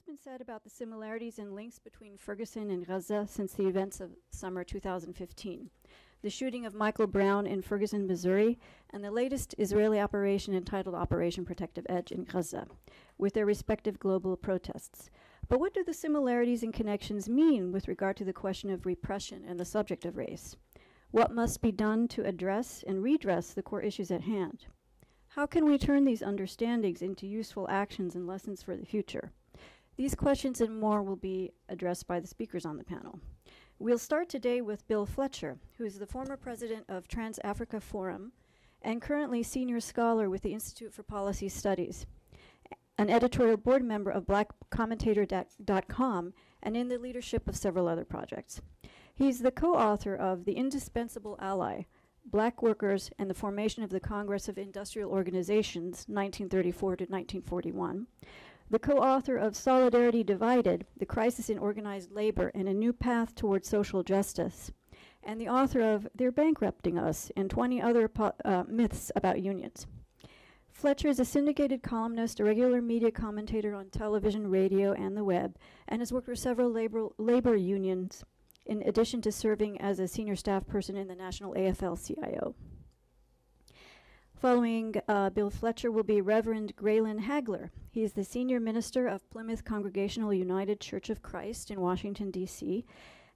been said about the similarities and links between Ferguson and Gaza since the events of summer 2015. The shooting of Michael Brown in Ferguson, Missouri, and the latest Israeli operation entitled Operation Protective Edge in Gaza, with their respective global protests. But what do the similarities and connections mean with regard to the question of repression and the subject of race? What must be done to address and redress the core issues at hand? How can we turn these understandings into useful actions and lessons for the future? These questions and more will be addressed by the speakers on the panel. We'll start today with Bill Fletcher, who is the former president of Trans-Africa Forum and currently senior scholar with the Institute for Policy Studies, an editorial board member of blackcommentator.com, and in the leadership of several other projects. He's the co-author of The Indispensable Ally, Black Workers and the Formation of the Congress of Industrial Organizations, 1934 to 1941, the co-author of Solidarity Divided, The Crisis in Organized Labor and a New Path Towards Social Justice, and the author of They're Bankrupting Us and 20 Other Myths About Unions. Fletcher is a syndicated columnist, a regular media commentator on television, radio, and the web, and has worked with several labor unions, in addition to serving as a senior staff person in the National AFL-CIO. Following Bill Fletcher will be Reverend Grayland Hagler. He is the senior minister of Plymouth Congregational United Church of Christ in Washington, D.C.,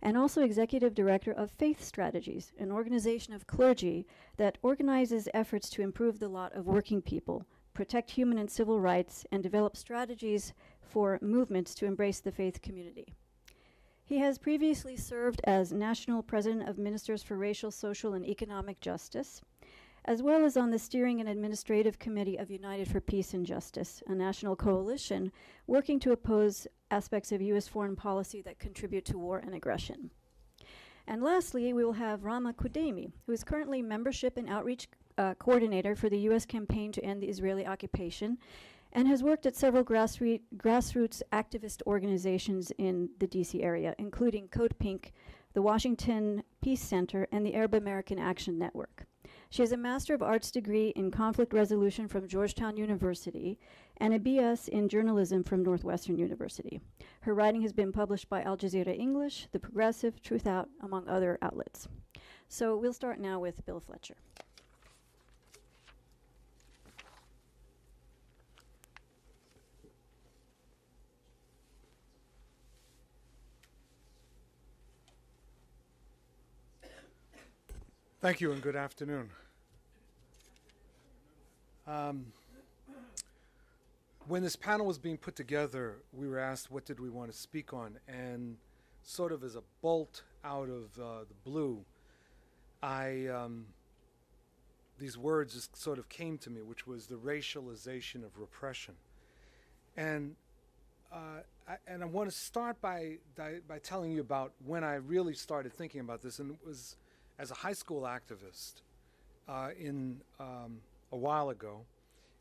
and also executive director of Faith Strategies, an organization of clergy that organizes efforts to improve the lot of working people, protect human and civil rights, and develop strategies for movements to embrace the faith community. He has previously served as National President of Ministers for Racial, Social, and Economic Justice, as well as on the Steering and Administrative Committee of United for Peace and Justice, a national coalition working to oppose aspects of U.S. foreign policy that contribute to war and aggression. And lastly, we will have Ramah Kudaimi, who is currently Membership and Outreach Coordinator for the U.S. campaign to end the Israeli occupation, and has worked at several grassroots activist organizations in the D.C. area, including Code Pink, the Washington Peace Center, and the Arab American Action Network. She has a Master of Arts degree in Conflict Resolution from Georgetown University and a BS in Journalism from Northwestern University. Her writing has been published by Al Jazeera English, The Progressive, Truth Out, among other outlets. So we'll start now with Bill Fletcher. Thank you and good afternoon. When this panel was being put together, we were asked what did we want to speak on, and sort of as a bolt out of the blue, these words just sort of came to me, which was the racialization of repression. And I want to start by telling you about when I really started thinking about this, and it was as a high school activist a while ago,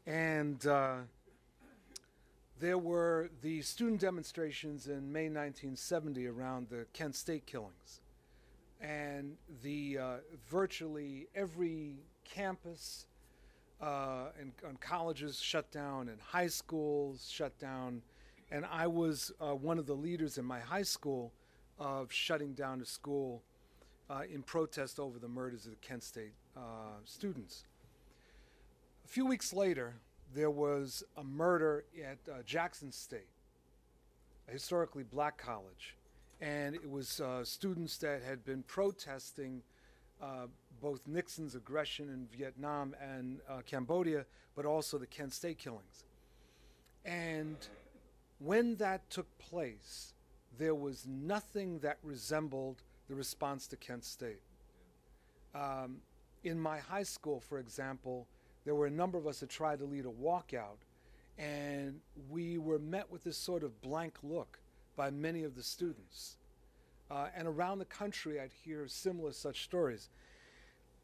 and there were the student demonstrations in May 1970 around the Kent State killings, and the virtually every campus and colleges shut down, and high schools shut down, and I was one of the leaders in my high school of shutting down the school in protest over the murders of the Kent State students. A few weeks later, there was a murder at Jackson State, a historically black college, and it was students that had been protesting both Nixon's aggression in Vietnam and Cambodia, but also the Kent State killings. And when that took place, there was nothing that resembled the response to Kent State. In my high school, for example, there were a number of us that tried to lead a walkout, and we were met with this sort of blank look by many of the students. And around the country, I'd hear similar such stories.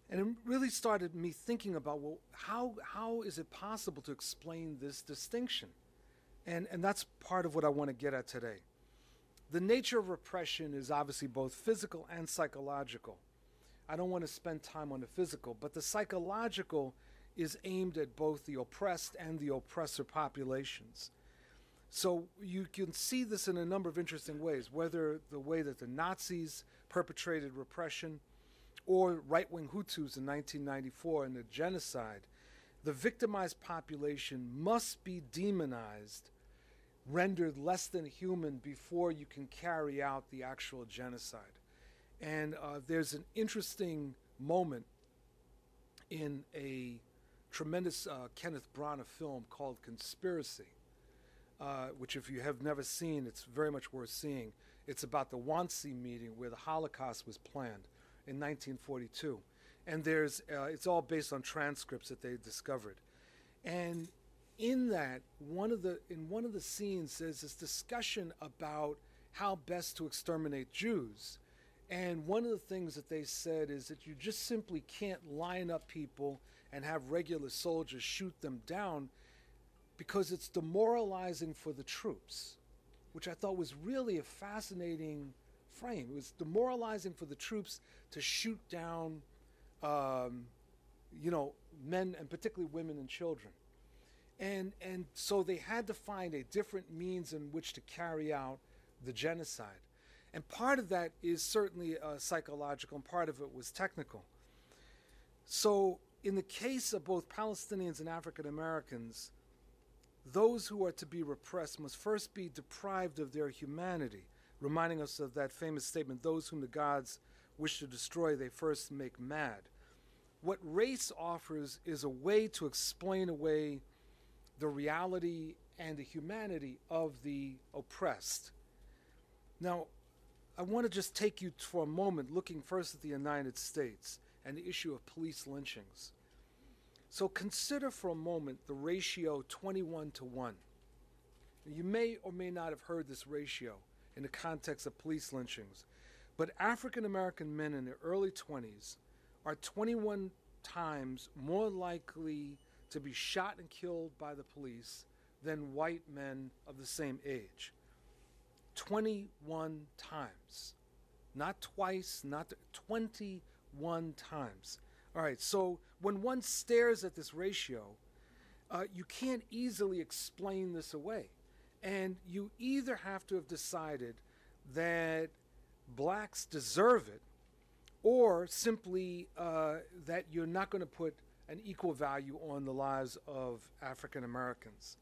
And it really started me thinking about, well, how is it possible to explain this distinction? And that's part of what I want to get at today. The nature of repression is obviously both physical and psychological. I don't want to spend time on the physical, but the psychological is aimed at both the oppressed and the oppressor populations. So you can see this in a number of interesting ways, whether the way that the Nazis perpetrated repression or right-wing Hutus in 1994 in the genocide. The victimized population must be demonized, rendered less than human before you can carry out the actual genocide. And there's an interesting moment in a tremendous Kenneth Branagh film called Conspiracy, which if you have never seen, it's very much worth seeing. It's about the Wannsee meeting where the Holocaust was planned in 1942. And it's all based on transcripts that they discovered. And in that, in one of the scenes, there's this discussion about how best to exterminate Jews. And one of the things that they said is that you just simply can't line up people and have regular soldiers shoot them down because it's demoralizing for the troops, which I thought was really a fascinating frame. It was demoralizing for the troops to shoot down, men, and particularly women and children. And so they had to find a different means in which to carry out the genocide. And part of that is certainly psychological, and part of it was technical. So in the case of both Palestinians and African Americans, those who are to be repressed must first be deprived of their humanity, reminding us of that famous statement, those whom the gods wish to destroy, they first make mad. What race offers is a way to explain away the reality and the humanity of the oppressed. Now, I want to just take you for a moment looking first at the United States and the issue of police lynchings. So consider for a moment the ratio 21-1. You may or may not have heard this ratio in the context of police lynchings, but African American men in their early 20s are 21 times more likely to be shot and killed by the police than white men of the same age. 21 times. Not twice, not 21 times. All right, so when one stares at this ratio, you can't easily explain this away. And you either have to have decided that blacks deserve it, or simply that you're not going to put an equal value on the lives of African Americans.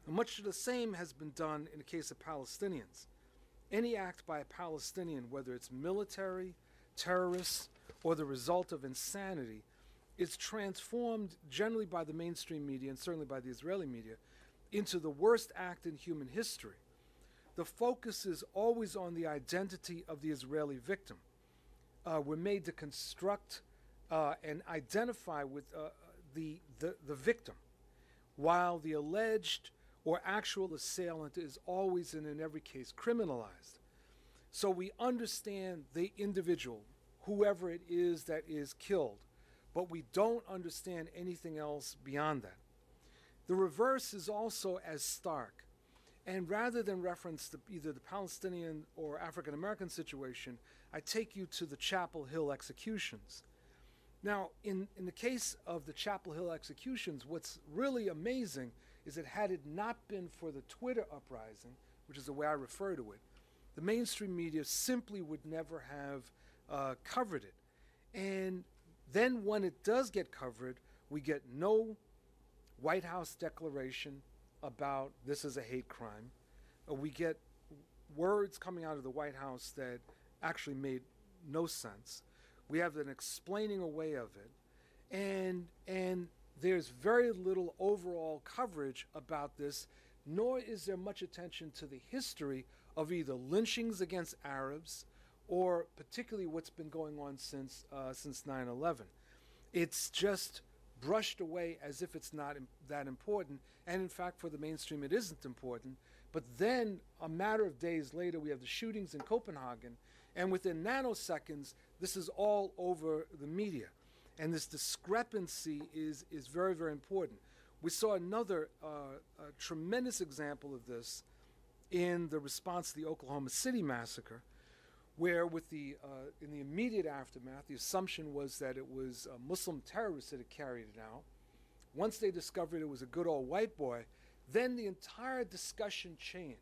And much of the same has been done in the case of Palestinians. Any act by a Palestinian, whether it's military, terrorists, or the result of insanity, is transformed generally by the mainstream media, and certainly by the Israeli media, into the worst act in human history. The focus is always on the identity of the Israeli victim. We're made to construct and identify with the victim, while the alleged or actual assailant is always and in every case criminalized. So we understand the individual, whoever it is that is killed, but we don't understand anything else beyond that. The reverse is also as stark. And rather than reference either the Palestinian or African American situation, I take you to the Chapel Hill executions. Now, in the case of the Chapel Hill executions, what's really amazing is that had it not been for the Twitter uprising, which is the way I refer to it, the mainstream media simply would never have covered it. And then when it does get covered, we get no White House declaration about this is a hate crime. We get words coming out of the White House that actually made no sense. We have an explaining away of it. And there's very little overall coverage about this, nor is there much attention to the history of either lynchings against Arabs or particularly what's been going on since 9/11. It's just brushed away as if it's not that important. And in fact, for the mainstream, it isn't important. But then a matter of days later, we have the shootings in Copenhagen. And within nanoseconds, this is all over the media. And this discrepancy is very, very important. We saw another tremendous example of this in the response to the Oklahoma City massacre, where with in the immediate aftermath, the assumption was that it was Muslim terrorists that had carried it out. Once they discovered it was a good old white boy, then the entire discussion changed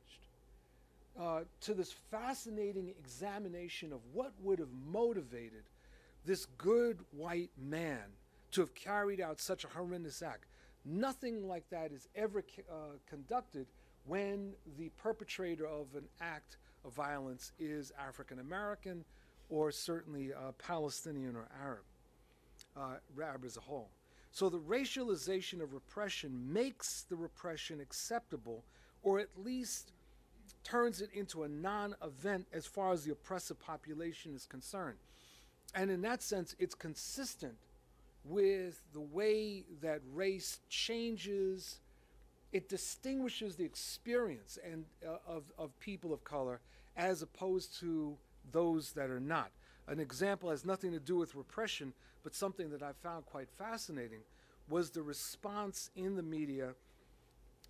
to this fascinating examination of what would have motivated this good white man to have carried out such a horrendous act. Nothing like that is ever conducted when the perpetrator of an act of violence is African American, or certainly Palestinian or Arab as a whole. So the racialization of repression makes the repression acceptable, or at least turns it into a non-event as far as the oppressive population is concerned. And in that sense, it's consistent with the way that race changes. It distinguishes the experience and of people of color as opposed to those that are not. An example has nothing to do with repression, but something that I found quite fascinating was the response in the media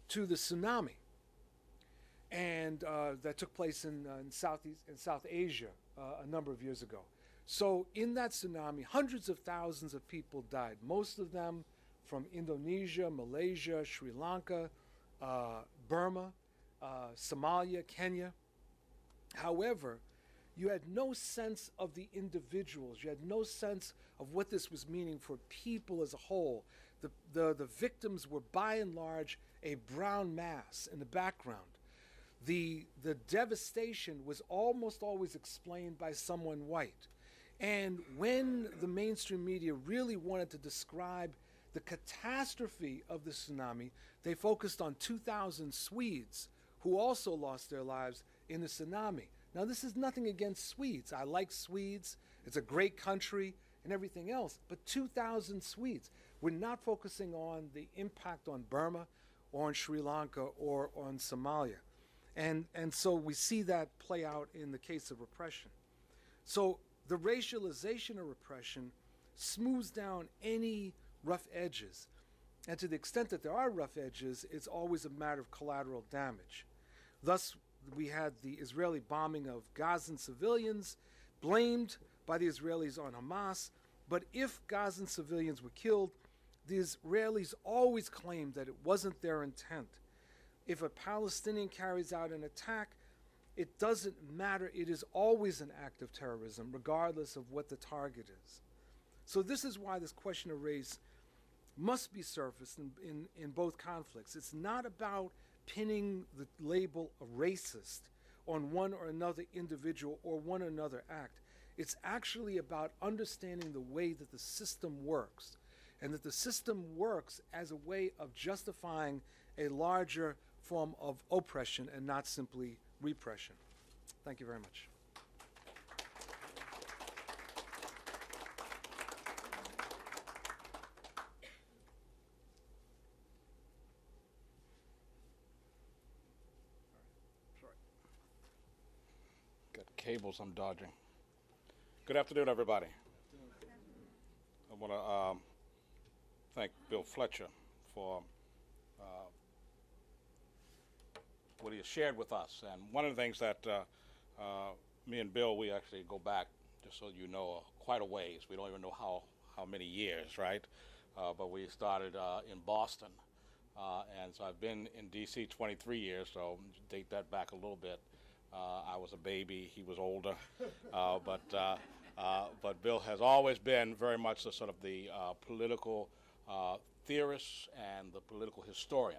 to the tsunami, and that took place in South Asia a number of years ago. So in that tsunami, hundreds of thousands of people died, most of them from Indonesia, Malaysia, Sri Lanka, Burma, Somalia, Kenya. However, you had no sense of the individuals. You had no sense of what this was meaning for people as a whole. The victims were by and large a brown mass in the background. The devastation was almost always explained by someone white. And when the mainstream media really wanted to describe the catastrophe of the tsunami, they focused on 2,000 Swedes who also lost their lives in the tsunami. Now, this is nothing against Swedes. I like Swedes. It's a great country and everything else. But 2,000 Swedes. We're not focusing on the impact on Burma or on Sri Lanka or on Somalia. And so we see that play out in the case of repression. So the racialization of repression smooths down any rough edges. And to the extent that there are rough edges, it's always a matter of collateral damage. Thus, we had the Israeli bombing of Gazan civilians, blamed by the Israelis on Hamas. But if Gazan civilians were killed, the Israelis always claimed that it wasn't their intent. If a Palestinian carries out an attack, it doesn't matter. It is always an act of terrorism, regardless of what the target is. So this is why this question of race must be surfaced in both conflicts. It's not about pinning the label of racist on one or another individual or one or another act. It's actually about understanding the way that the system works, and that the system works as a way of justifying a larger form of oppression and not simply repression. Thank you very much. Got cables I'm dodging. Good afternoon, everybody. I want to thank Bill Fletcher for what he has shared with us. And one of the things that me and Bill, we actually go back, just so you know, quite a ways. We don't even know how many years, right? But we started in Boston. And so I've been in D.C. 23 years, so date that back a little bit. I was a baby, he was older, but Bill has always been very much the sort of the political theorist and the political historian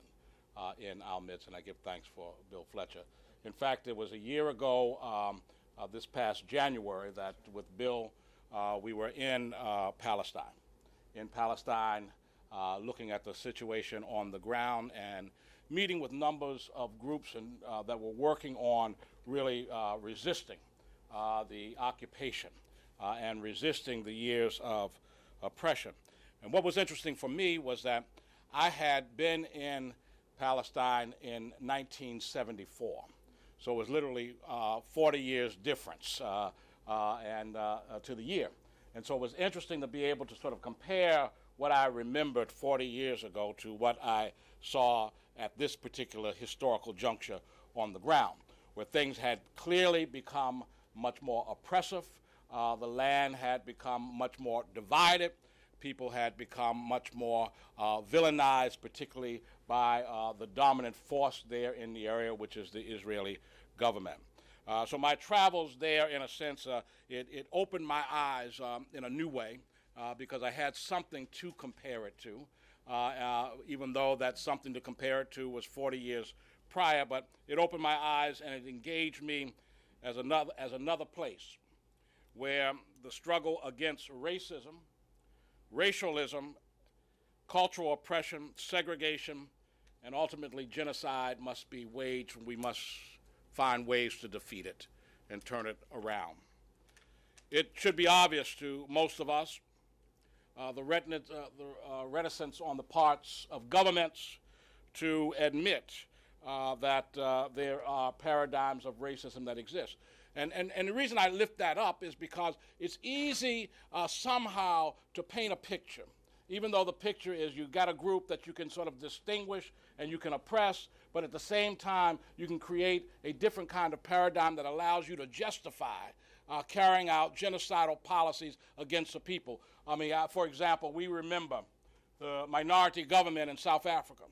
in our midst, and I give thanks for Bill Fletcher. In fact, it was a year ago, this past January, that with Bill, we were in Palestine. In Palestine, looking at the situation on the ground and meeting with numbers of groups that were working on really resisting the occupation and resisting the years of oppression. And what was interesting for me was that I had been in Palestine in 1974. So it was literally 40 years difference to the year. And so it was interesting to be able to sort of compare what I remembered 40 years ago to what I saw at this particular historical juncture on the ground, where things had clearly become much more oppressive. The land had become much more divided, people had become much more villainized, particularly by the dominant force there in the area, which is the Israeli government. So my travels there, in a sense, it opened my eyes in a new way because I had something to compare it to, even though that something to compare it to was 40 years prior, but it opened my eyes and it engaged me as another place where the struggle against racism, racialism, cultural oppression, segregation, and ultimately genocide must be waged, and we must find ways to defeat it and turn it around. It should be obvious to most of us the reticence on the parts of governments to admit that there are paradigms of racism that exist. And the reason I lift that up is because it's easy somehow to paint a picture, even though the picture is you've got a group that you can sort of distinguish and you can oppress, but at the same time you can create a different kind of paradigm that allows you to justify carrying out genocidal policies against the people. I mean, for example, we remember the minority government in South Africa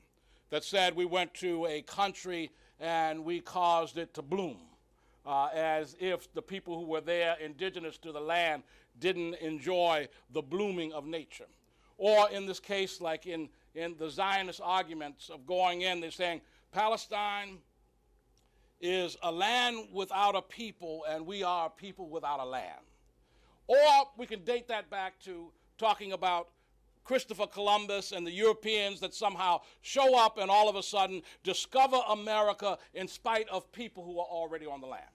that said we went to a country and we caused it to bloom, as if the people who were there, indigenous to the land, didn't enjoy the blooming of nature. Or in this case, like in the Zionist arguments of going in, they're saying Palestine is a land without a people and we are a people without a land. Or we can date that back to talking about Christopher Columbus and the Europeans that somehow show up and all of a sudden discover America in spite of people who are already on the land.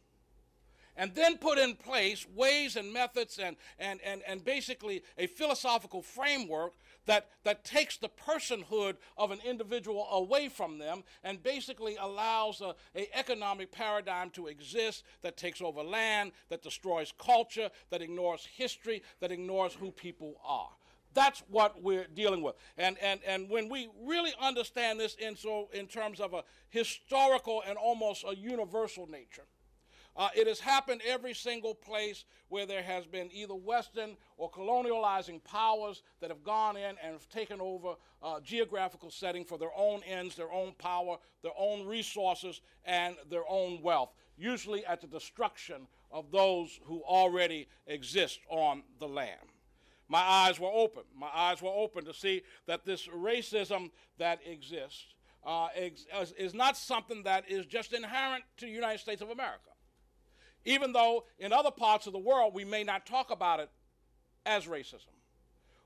And then put in place ways and methods and basically a philosophical framework that takes the personhood of an individual away from them and basically allows an economic paradigm to exist that takes over land, that destroys culture, that ignores history, that ignores who people are. That's what we're dealing with. And when we really understand this in terms of a historical and almost a universal nature, it has happened every single place where there has been either Western or colonializing powers that have gone in and have taken over geographical setting for their own ends, their own power, their own resources, and their own wealth, usually at the destruction of those who already exist on the land. My eyes were open. My eyes were open to see that this racism that exists is not something that is just inherent to the United States of America. Even though in other parts of the world we may not talk about it as racism.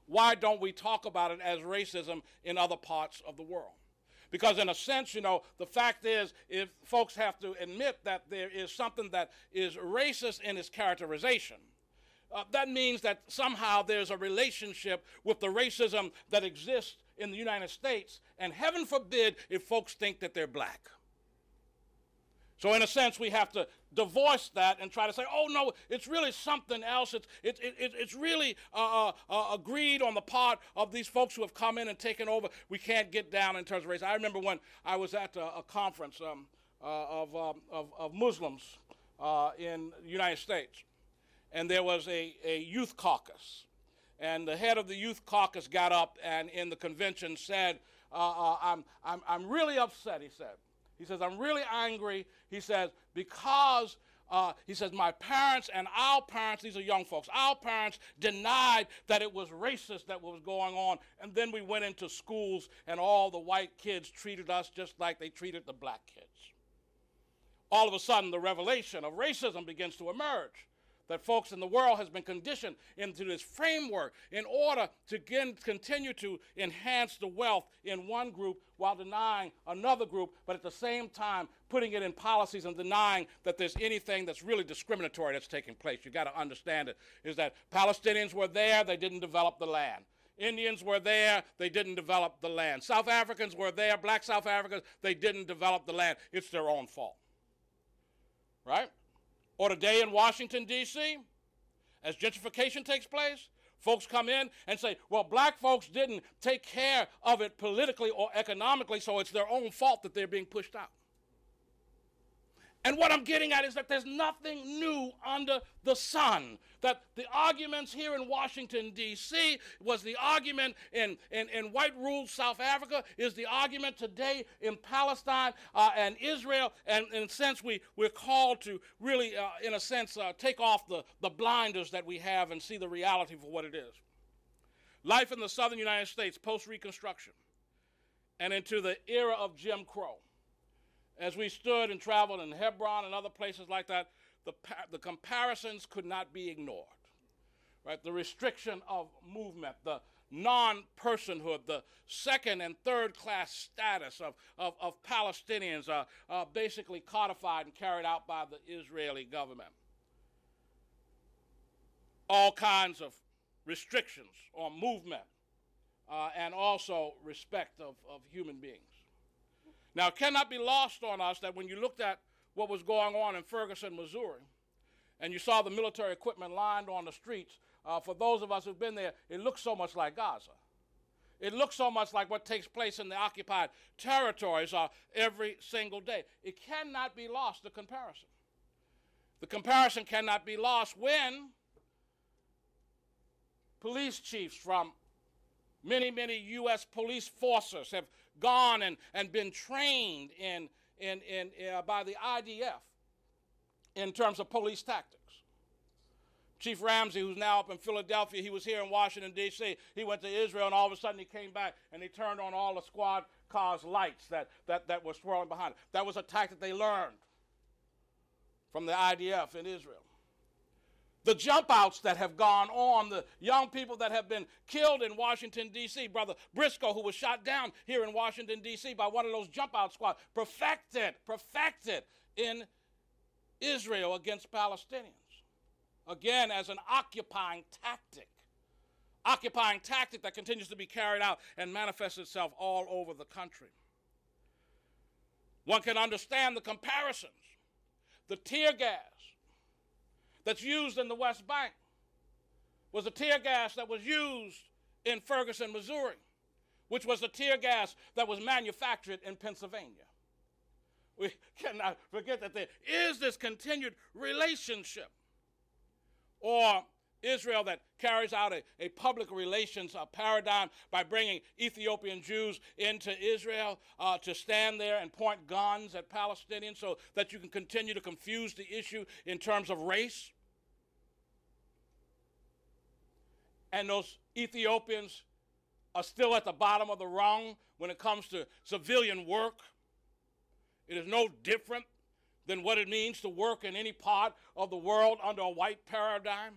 Why don't we talk about it as racism in other parts of the world? Because in a sense, you know, the fact is, if folks have to admit that there is something that is racist in its characterization, that means that somehow there's a relationship with the racism that exists in the United States, and heaven forbid if folks think that they're black. So in a sense, we have to divorce that and try to say, oh, no, it's really something else. It's really greed on the part of these folks who have come in and taken over. We can't get down in terms of race. I remember when I was at a conference of Muslims in the United States, and there was a youth caucus. And the head of the youth caucus got up and in the convention said, I'm really upset, he said. He says, I'm really angry, he says, because, he says, my parents and our parents, these are young folks, our parents denied that it was racist that was going on, and then we went into schools and all the white kids treated us just like they treated the black kids. All of a sudden, the revelation of racism begins to emerge. That folks in the world has been conditioned into this framework in order to continue to enhance the wealth in one group while denying another group, but at the same time putting it in policies and denying that there's anything that's really discriminatory that's taking place. You've got to understand it, is that Palestinians were there, they didn't develop the land. Indians were there, they didn't develop the land. South Africans were there, black South Africans, they didn't develop the land. It's their own fault, right? Or today in Washington, D.C., as gentrification takes place, folks come in and say, well, black folks didn't take care of it politically or economically, so it's their own fault that they're being pushed out. And what I'm getting at is that there's nothing new under the sun. That the arguments here in Washington, D.C. was the argument in white-ruled South Africa, is the argument today in Palestine and Israel. And in a sense, we're called to really, in a sense, take off the blinders that we have and see the reality for what it is. Life in the southern United States, post-Reconstruction, and into the era of Jim Crow. As we stood and traveled in Hebron and other places like that, the comparisons could not be ignored. Right? The restriction of movement, the non-personhood, the second and third class status of Palestinians basically codified and carried out by the Israeli government. All kinds of restrictions on movement and also respect of human beings. Now, it cannot be lost on us that when you looked at what was going on in Ferguson, Missouri, and you saw the military equipment lined on the streets, for those of us who've been there, it looks so much like Gaza. It looks so much like what takes place in the occupied territories every single day. It cannot be lost, the comparison. The comparison cannot be lost when police chiefs from many, many U.S. police forces have gone and been trained by the IDF in terms of police tactics. Chief Ramsey, who's now up in Philadelphia, he was here in Washington, D.C. He went to Israel, and all of a sudden he came back, and he turned on all the squad cars' lights that were swirling behind it. That was a tactic they learned from the IDF in Israel. The jump outs that have gone on, the young people that have been killed in Washington, D.C., Brother Briscoe, who was shot down here in Washington, D.C. by one of those jump out squads, perfected in Israel against Palestinians. Again, as an occupying tactic that continues to be carried out and manifests itself all over the country. One can understand the comparisons. The tear gas that's used in the West Bank was the tear gas that was used in Ferguson, Missouri, which was the tear gas that was manufactured in Pennsylvania. We cannot forget that there is this continued relationship. Or Israel that carries out a public relations paradigm by bringing Ethiopian Jews into Israel to stand there and point guns at Palestinians so that you can continue to confuse the issue in terms of race. And those Ethiopians are still at the bottom of the rung when it comes to civilian work. It is no different than what it means to work in any part of the world under a white paradigm.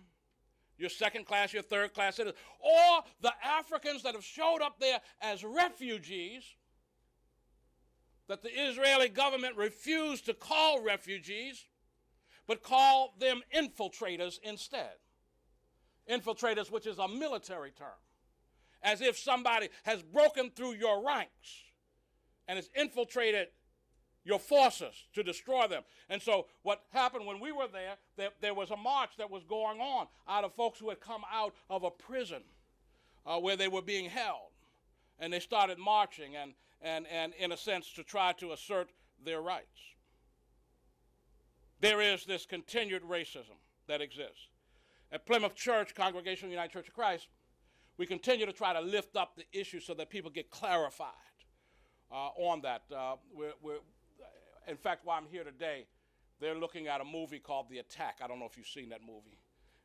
Your second class, your third class citizens, or the Africans that have showed up there as refugees that the Israeli government refused to call refugees, but call them infiltrators instead. Infiltrators, which is a military term, as if somebody has broken through your ranks and has infiltrated your forces to destroy them. And so what happened when we were there, there was a march that was going on out of folks who had come out of a prison where they were being held. And they started marching and in a sense to try to assert their rights. There is this continued racism that exists. At Plymouth Church, Congregation of the United Church of Christ, we continue to try to lift up the issue so that people get clarified on that. In fact, while I'm here today, they're looking at a movie called The Attack. I don't know if you've seen that movie.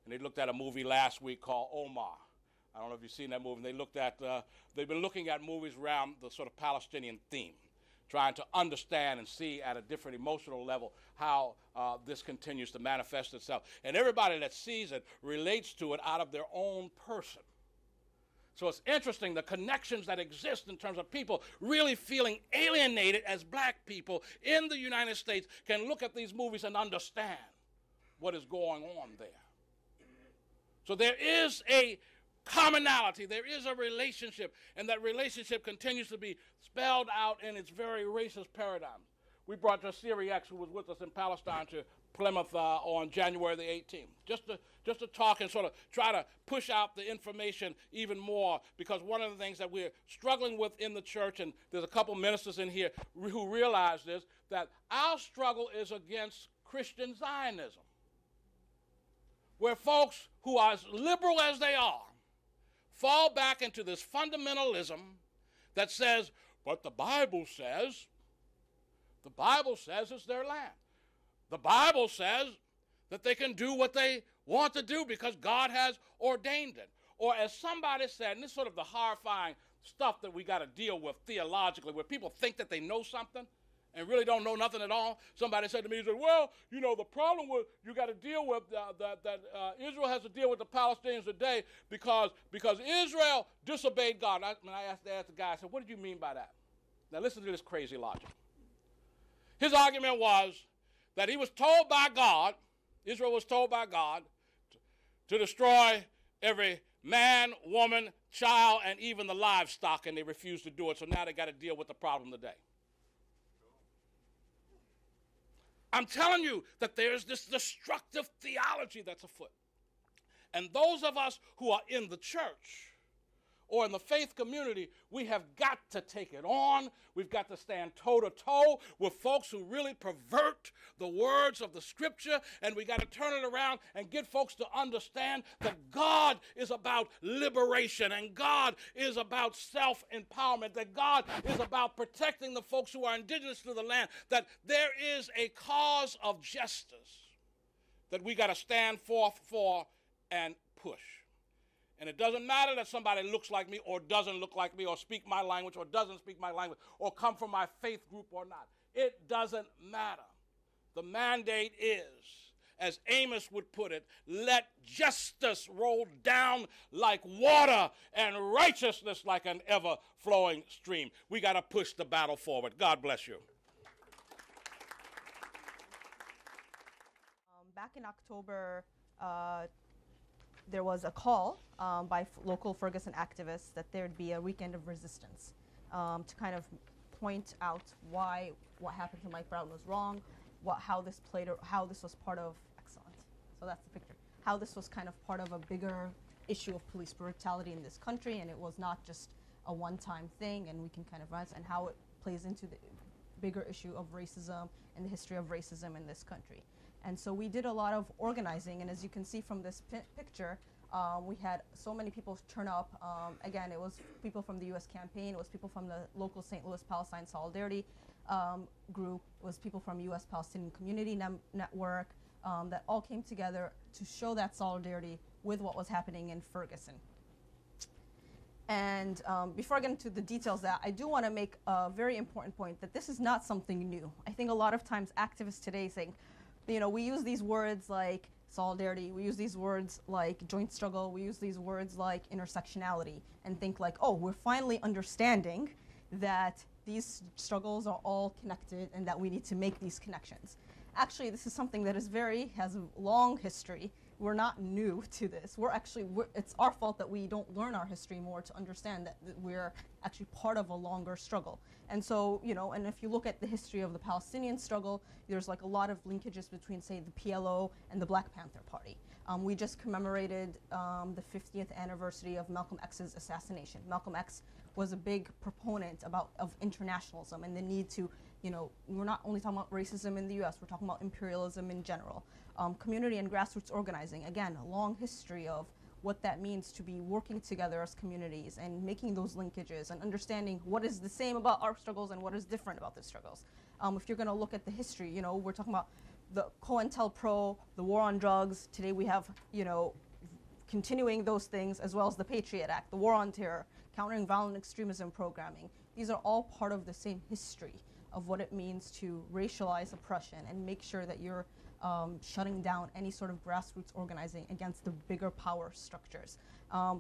And they looked at a movie last week called Omar. I don't know if you've seen that movie. And they looked at, they've been looking at movies around the sort of Palestinian theme, trying to understand and see at a different emotional level how this continues to manifest itself. And everybody that sees it relates to it out of their own person. So it's interesting, the connections that exist in terms of people really feeling alienated as black people in the United States can look at these movies and understand what is going on there. So there is a commonality, there is a relationship, and that relationship continues to be spelled out in its very racist paradigm. We brought Jasiri X, who was with us in Palestine, to Plymouth on January the 18th, just to talk and sort of try to push out the information even more, because one of the things that we're struggling with in the church, and there's a couple ministers in here who realize this, that our struggle is against Christian Zionism, where folks who are as liberal as they are fall back into this fundamentalism that says, but the Bible says it's their land. The Bible says that they can do what they want to do because God has ordained it. Or as somebody said, and this is sort of the horrifying stuff that we got to deal with theologically, where people think that they know something and really don't know nothing at all. Somebody said to me, he said, well, you know, the problem with you got to deal with that Israel has to deal with the Palestinians today because Israel disobeyed God. And I asked the guy, I said, what did you mean by that? Now listen to this crazy logic. His argument was that he was told by God, Israel was told by God, to destroy every man, woman, child, and even the livestock, and they refused to do it, so now they got to deal with the problem today. I'm telling you that there's this destructive theology that's afoot. And those of us who are in the church or in the faith community, we have got to take it on. We've got to stand toe-to-toe with folks who really pervert the words of the Scripture, and we got to turn it around and get folks to understand that God is about liberation, and God is about self-empowerment, that God is about protecting the folks who are indigenous to the land, that there is a cause of justice that we got to stand forth for and push. And it doesn't matter that somebody looks like me or doesn't look like me or speak my language or doesn't speak my language or come from my faith group or not. It doesn't matter. The mandate is, as Amos would put it, let justice roll down like water and righteousness like an ever-flowing stream. We got to push the battle forward. God bless you. Back in October, there was a call by local Ferguson activists that there'd be a weekend of resistance to kind of point out why what happened to Mike Brown was wrong, how this was part of, excellent, so that's the picture, how this was kind of part of a bigger issue of police brutality in this country, and it was not just a one-time thing, and we can kind of rise, and how it plays into the bigger issue of racism and the history of racism in this country. And so we did a lot of organizing, and as you can see from this picture, we had so many people turn up. Again, it was people from the U.S. campaign, it was people from the local St. Louis Palestine Solidarity group, it was people from U.S. Palestinian Community Network that all came together to show that solidarity with what was happening in Ferguson. And before I get into the details of that, I do want to make a very important point that this is not something new. I think a lot of times activists today saying, you know, we use these words like solidarity, we use these words like joint struggle, we use these words like intersectionality, and think like, oh, we're finally understanding that these struggles are all connected and that we need to make these connections. Actually, this is something that has a long history. We're not new to this. It's our fault that we don't learn our history more to understand that we're actually part of a longer struggle. And so, you know, and if you look at the history of the Palestinian struggle, there's like a lot of linkages between, say, the PLO and the Black Panther Party. We just commemorated the 50th anniversary of Malcolm X's assassination. Malcolm X was a big proponent of internationalism and the need to, you know, we're not only talking about racism in the US, we're talking about imperialism in general. Community and grassroots organizing, again, a long history of what that means to be working together as communities and making those linkages and understanding what is the same about our struggles and what is different about the struggles. If you're gonna look at the history, you know, we're talking about the COINTELPRO, the war on drugs. Today we have, you know, continuing those things, as well as the Patriot Act, the war on terror, countering violent extremism programming. These are all part of the same history of what it means to racialize oppression and make sure that you're shutting down any sort of grassroots organizing against the bigger power structures.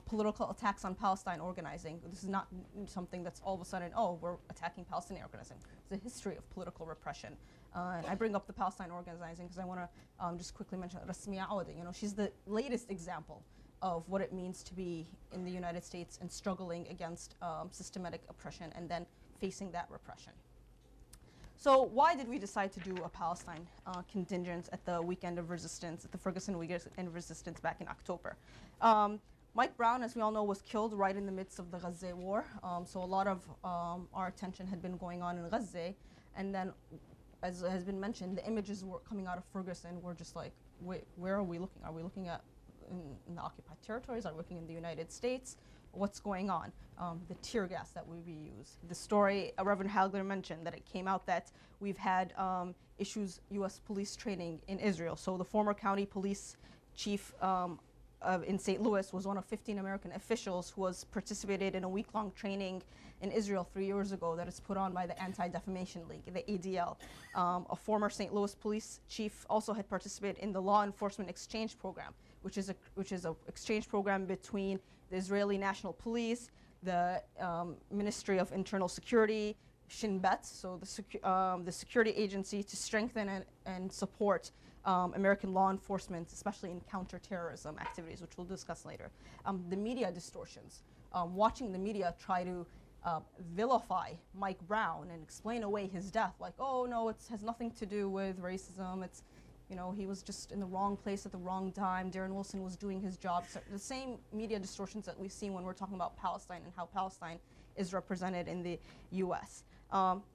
Political attacks on Palestine organizing. This is not something that's all of a sudden, oh, we're attacking Palestinian organizing. It's a history of political repression. And I bring up the Palestine organizing because I want to just quickly mention Rasmiyah Awadi. You know, she's the latest example of what it means to be in the United States and struggling against systematic oppression and then facing that repression. So why did we decide to do a Palestine contingent at the Weekend of Resistance, at the Ferguson Weekend of Resistance back in October? Mike Brown, as we all know, was killed right in the midst of the Gaza war. So a lot of our attention had been going on in Gaza. And then, as has been mentioned, the images were coming out of Ferguson were just like, wait, where are we looking? Are we looking at in the occupied territories? Are we looking in the United States? What's going on? The tear gas that we reuse. The story Reverend Hagler mentioned, that it came out that we've had issues U.S. police training in Israel. So the former county police chief in St. Louis was one of 15 American officials who was participated in a week-long training in Israel 3 years ago that is put on by the Anti-Defamation League, the ADL. A former St. Louis police chief also had participated in the Law Enforcement Exchange Program, which is a exchange program between the Israeli National Police, the Ministry of Internal Security, Shin Bet, so the security agency, to strengthen and support American law enforcement, especially in counterterrorism activities, which we'll discuss later. The media distortions, watching the media try to vilify Mike Brown and explain away his death, like, oh no, it has nothing to do with racism. It's, you know, he was just in the wrong place at the wrong time. Darren Wilson was doing his job. So the same media distortions that we've seen when we're talking about Palestine and how Palestine is represented in the U.S.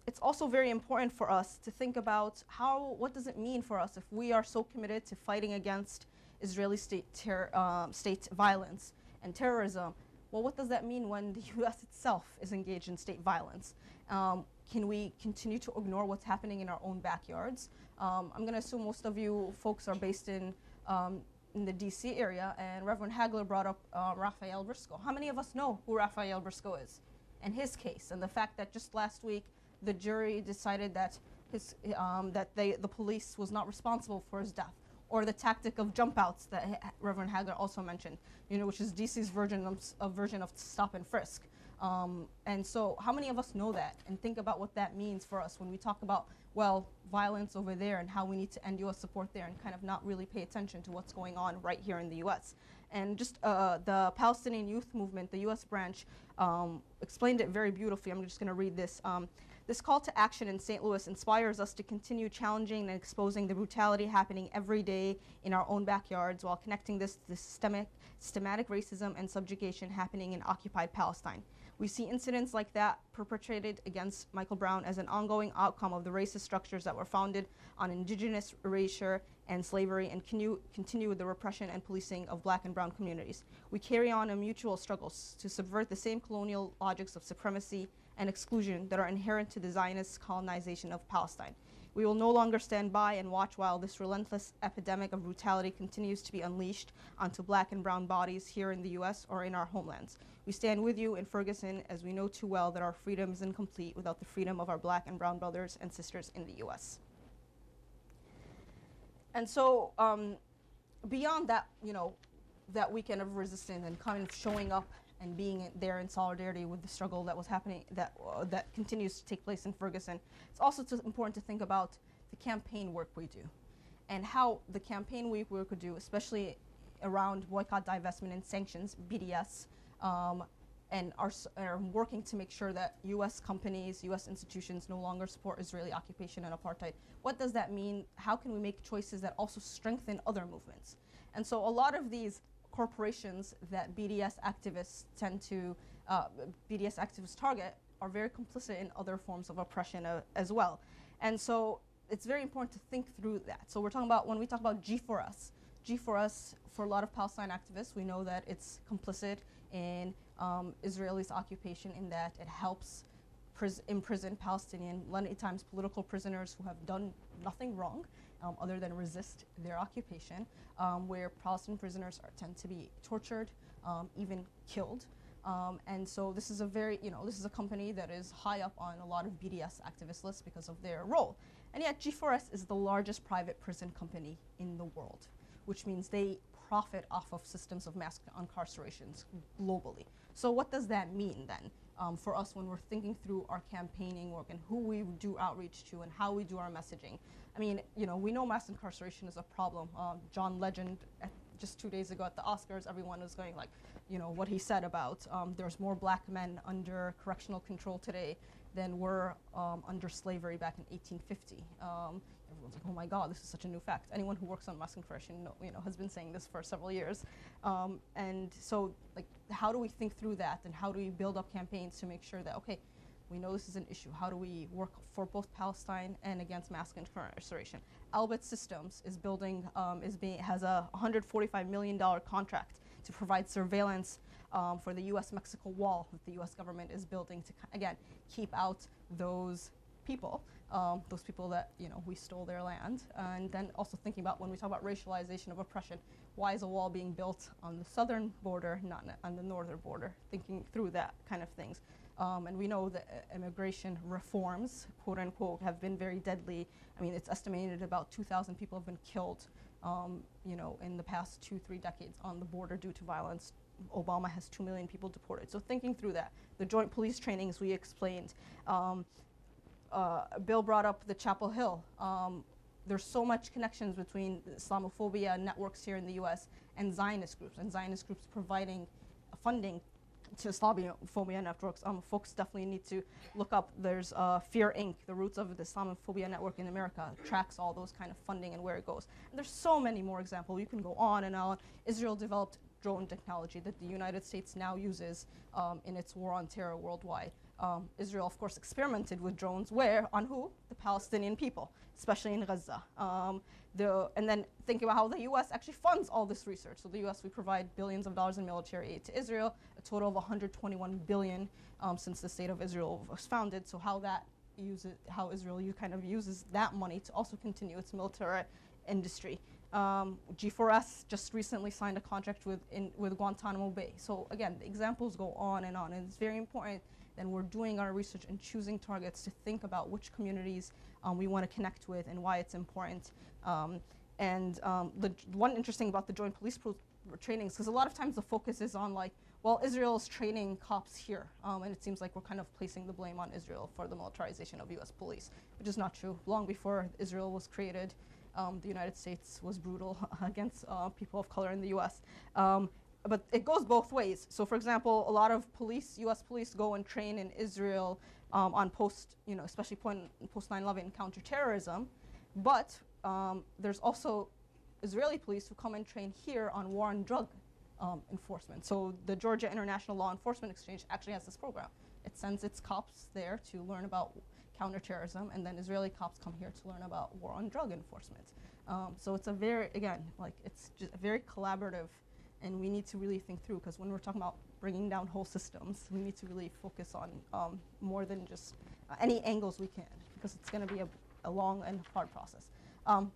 It's also very important for us to think about what does it mean for us if we are so committed to fighting against Israeli state violence and terrorism. Well, what does that mean when the U.S. itself is engaged in state violence? Can we continue to ignore what's happening in our own backyards? I'm going to assume most of you folks are based in the D.C. area, and Reverend Hagler brought up Raphael Briscoe. How many of us know who Raphael Briscoe is and his case, and the fact that just last week the jury decided that the police was not responsible for his death, or the tactic of jump outs that Reverend Hagler also mentioned, which is D.C.'s version of stop and frisk. And so how many of us know that and think about what that means for us when we talk about, well, violence over there and how we need to end U.S. support there, and kind of not really pay attention to what's going on right here in the U.S. And just the Palestinian Youth Movement, the U.S. branch, explained it very beautifully. I'm just going to read this. This call to action in St. Louis inspires us to continue challenging and exposing the brutality happening every day in our own backyards, while connecting this to the systematic racism and subjugation happening in occupied Palestine. We see incidents like that perpetrated against Michael Brown as an ongoing outcome of the racist structures that were founded on indigenous erasure and slavery, and continue with the repression and policing of black and brown communities. We carry on a mutual struggles to subvert the same colonial logics of supremacy and exclusion that are inherent to the Zionist colonization of Palestine. We will no longer stand by and watch while this relentless epidemic of brutality continues to be unleashed onto black and brown bodies here in the U.S. or in our homelands. We stand with you in Ferguson, as we know too well that our freedom is incomplete without the freedom of our black and brown brothers and sisters in the U.S. And so beyond that, that weekend of resistance and kind of showing up and being there in solidarity with the struggle that was happening, that continues to take place in Ferguson, it's also important to think about the campaign work we do and how the campaign work we do, especially around boycott, divestment, and sanctions, BDS, and are working to make sure that U.S. companies, U.S. institutions no longer support Israeli occupation and apartheid. What does that mean? How can we make choices that also strengthen other movements? And so a lot of these corporations that BDS activists target are very complicit in other forms of oppression as well. And so it's very important to think through that. So we're talking about, when we talk about G4S, for a lot of Palestine activists, we know that it's complicit in Israelis' occupation, in that it helps imprison Palestinian, many times political prisoners who have done nothing wrong other than resist their occupation, where Palestinian prisoners tend to be tortured, even killed. And so this is this is a company that is high up on a lot of BDS activist lists because of their role. And yet G4S is the largest private prison company in the world, which means they profit off of systems of mass incarcerations globally. So what does that mean then for us when we're thinking through our campaigning work and who we do outreach to and how we do our messaging? I mean, we know mass incarceration is a problem. John Legend just 2 days ago at the Oscars, everyone was going like, you know, what he said about there's more black men under correctional control today than were under slavery back in 1850. Everyone's like, oh my God, this is such a new fact. Anyone who works on Massacre has been saying this for several years. And so, like, how do we think through that, and how do we build up campaigns to make sure that, okay, we know this is an issue. How do we work for both Palestine and against mass incarceration? Albert Systems is building, has a $145 million contract to provide surveillance for the U.S.-Mexico wall that the U.S. government is building to, again, keep out those people that, you know, we stole their land. And then also thinking about, when we talk about racialization of oppression, why is a wall being built on the southern border, not on the northern border? Thinking through that kind of things. And we know that immigration reforms, quote unquote, have been very deadly. I mean, it's estimated about 2,000 people have been killed, you know, in the past 2-3 decades on the border due to violence. Obama has 2 million people deported. So thinking through that, the joint police trainings we explained. Bill brought up the Chapel Hill. There's so much connections between Islamophobia networks here in the U.S. and Zionist groups providing funding to Islamophobia networks. Folks definitely need to look up. There's Fear Inc., the roots of the Islamophobia network in America, tracks all those kind of funding and where it goes. And there's so many more examples. You can go on and on. Israel developed drone technology that the United States now uses in its war on terror worldwide. Israel, of course, experimented with drones. Where? On who? The Palestinian people, especially in Gaza. And then think about how the U.S. actually funds all this research. So the U.S., we provide billions of dollars in military aid to Israel, a total of 121 billion since the state of Israel was founded. So how Israel kind of uses that money to also continue its military industry. G4S just recently signed a contract with Guantanamo Bay. So again, the examples go on, and it's very important that we're doing our research and choosing targets to think about which communities we want to connect with and why it's important. The one interesting about the joint police trainings, because a lot of times the focus is on like, well, Israel's training cops here, and it seems like we're kind of placing the blame on Israel for the militarization of U.S. police, which is not true. Long before Israel was created, the United States was brutal against people of color in the U.S. But it goes both ways. So, for example, a lot of U.S. police go and train in Israel on especially post 9/11 counterterrorism. But there's also Israeli police who come and train here on war on drug enforcement. So the Georgia International Law Enforcement Exchange actually has this program. It sends its cops there to learn about counterterrorism, and then Israeli cops come here to learn about war on drug enforcement. So it's it's just very collaborative, and we need to really think through, because when we're talking about bringing down whole systems, we need to really focus on more than just any angles we can, because it's going to be a long and hard process.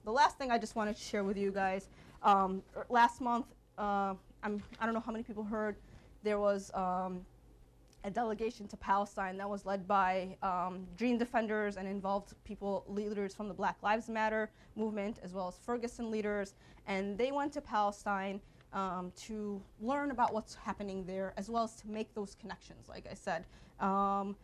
The last thing I just wanted to share with you guys, last month, I don't know how many people heard, there was a delegation to Palestine that was led by dream defenders and involved leaders from the Black Lives Matter movement, as well as Ferguson leaders, and they went to Palestine to learn about what's happening there, as well as to make those connections, like I said. One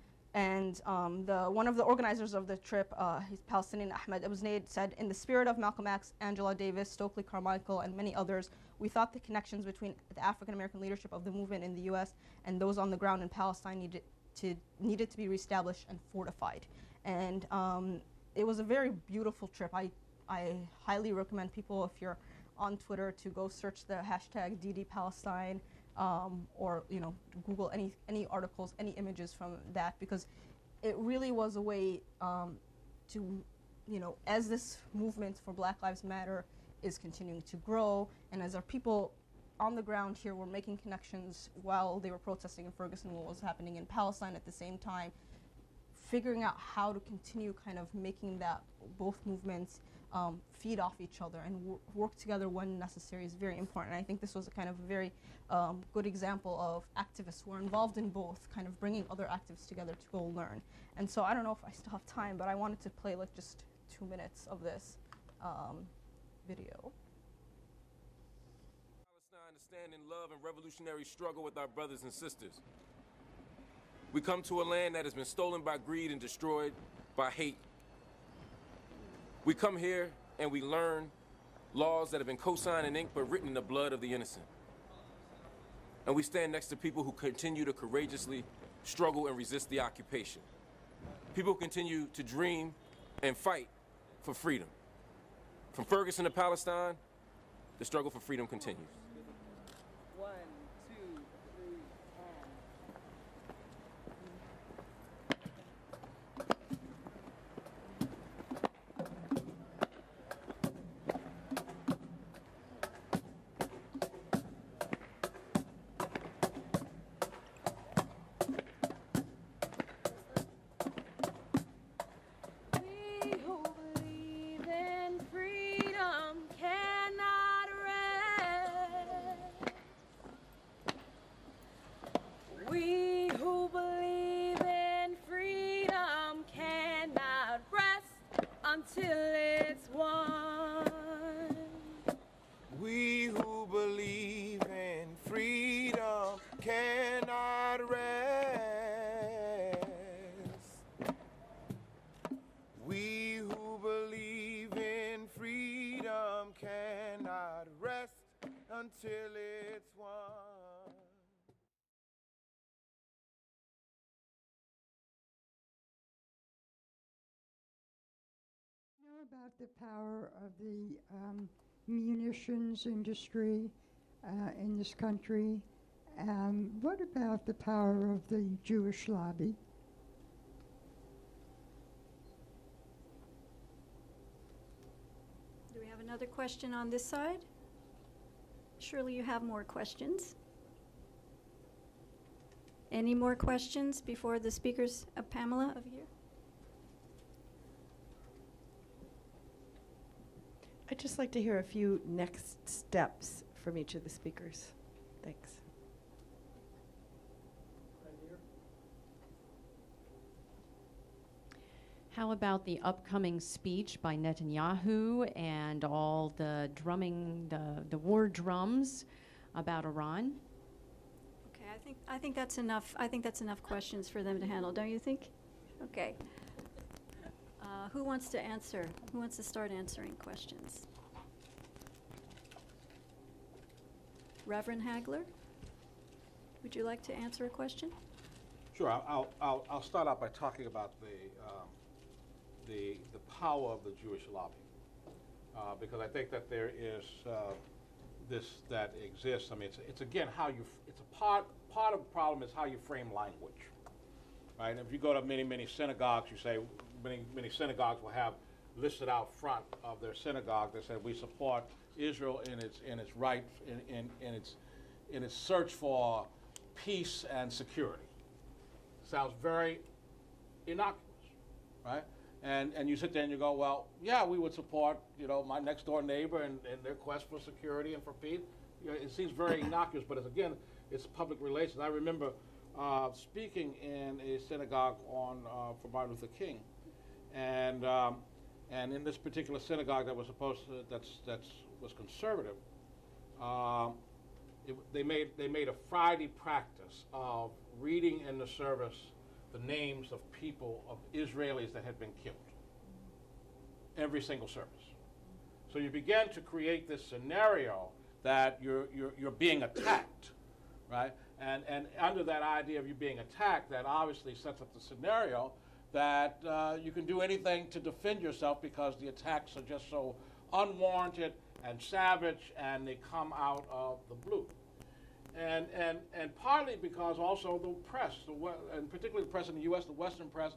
of the organizers of the trip, he's Palestinian, Ahmed Abusnaid, said, in the spirit of Malcolm X, Angela Davis, Stokely Carmichael, and many others, we thought the connections between the African-American leadership of the movement in the U.S. and those on the ground in Palestine needed to be reestablished and fortified. And it was a very beautiful trip. I highly recommend people, if you're on Twitter, to go search the hashtag #DDPalestine, or Google any articles, any images from that, because it really was a way to, as this movement for Black Lives Matter is continuing to grow, and as our people on the ground here were making connections while they were protesting in Ferguson, what was happening in Palestine at the same time, figuring out how to continue kind of making that both movements feed off each other and work together when necessary is very important. And I think this was a kind of a very good example of activists who are involved in both, kind of bringing other activists together to go learn. And so I don't know if I still have time, but I wanted to play like just 2 minutes of this video. Palestine to stand in love and revolutionary struggle with our brothers and sisters. We come to a land that has been stolen by greed and destroyed by hate. We come here and we learn laws that have been co-signed in ink but written in the blood of the innocent. And we stand next to people who continue to courageously struggle and resist the occupation. People who continue to dream and fight for freedom. From Ferguson to Palestine, the struggle for freedom continues. 1, 2, 3, We who believe in freedom cannot rest. We who believe in freedom cannot rest until it's won. We who believe in freedom cannot rest. We who believe in freedom cannot rest until it's won. Know about the power of the munitions industry in this country. What about the power of the Jewish lobby? Do we have another question on this side? Surely you have more questions. Any more questions before the speakers? Pamela, over here. I'd just like to hear a few next steps from each of the speakers. Thanks. How about the upcoming speech by Netanyahu and all the drumming, the war drums about Iran? Okay, I think that's enough. I think that's enough questions for them to handle, don't you think? Okay. Who wants to answer? Who wants to start answering questions? Reverend Hagler, would you like to answer a question? Sure. I'll start out by talking about the power of the Jewish lobby, because I think that there is this that exists. I mean, it's again how you. It's a part of the problem is how you frame language, right? And if you go to many synagogues, you say many synagogues will have listed out front of their synagogue that say we support Israel in its right in its search for peace and security. Sounds very innocuous, right? And you sit there and you go, well, yeah, we would support, my next door neighbor and their quest for security and for peace. It seems very innocuous, but it's public relations. I remember speaking in a synagogue for Martin Luther King, and in this particular synagogue that was was conservative, they made a Friday practice of reading in the service the names of people, of Israelis that had been killed. Every single service. So you begin to create this scenario that you're being attacked, right? And under that idea of you being attacked, that obviously sets up the scenario that you can do anything to defend yourself because the attacks are just so unwarranted and savage, and they come out of the blue. And partly because also the press, and particularly the press in the U.S., the Western press,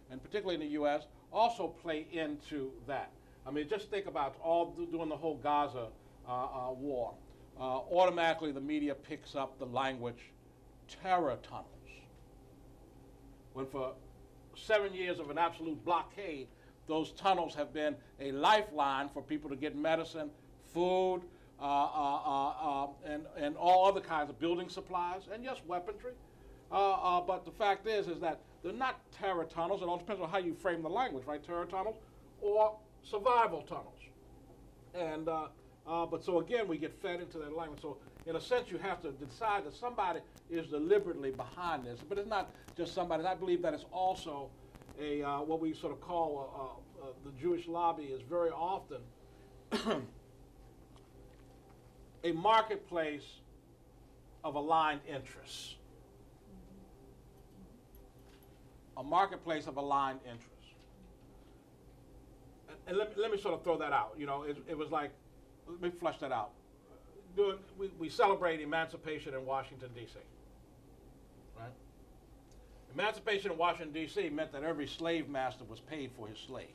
and particularly in the U.S., also play into that. I mean, just think about during the whole Gaza war. Automatically, the media picks up the language terror tunnels. When for 7 years of an absolute blockade, those tunnels have been a lifeline for people to get medicine, food, and all other kinds of building supplies, and yes, weaponry. But the fact is that they're not terror tunnels. It all depends on how you frame the language, right? Terror tunnels or survival tunnels. And but so again, we get fed into that language. So in a sense, you have to decide that somebody is deliberately behind this. But it's not just somebody. I believe that it's also a what we sort of call the Jewish lobby is very often a marketplace of aligned interests. A marketplace of aligned interests. And let me sort of throw that out. You know, it was like, let me flesh that out. We celebrate emancipation in Washington, D.C. Right? Emancipation in Washington, D.C. meant that every slave master was paid for his slave.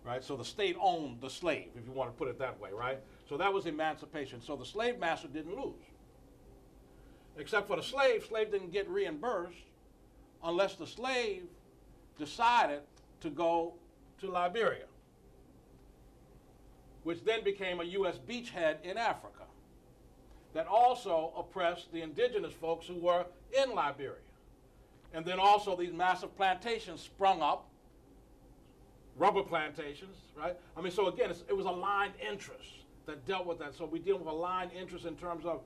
Right? So the state owned the slave, if you want to put it that way, right? So that was emancipation. So the slave master didn't lose. Except for the slave didn't get reimbursed unless the slave decided to go to Liberia, which then became a U.S. beachhead in Africa that also oppressed the indigenous folks who were in Liberia. And then also these massive plantations sprung up, rubber plantations, right? I mean, so again, it was aligned interests that dealt with that. So we deal with aligned interests in terms of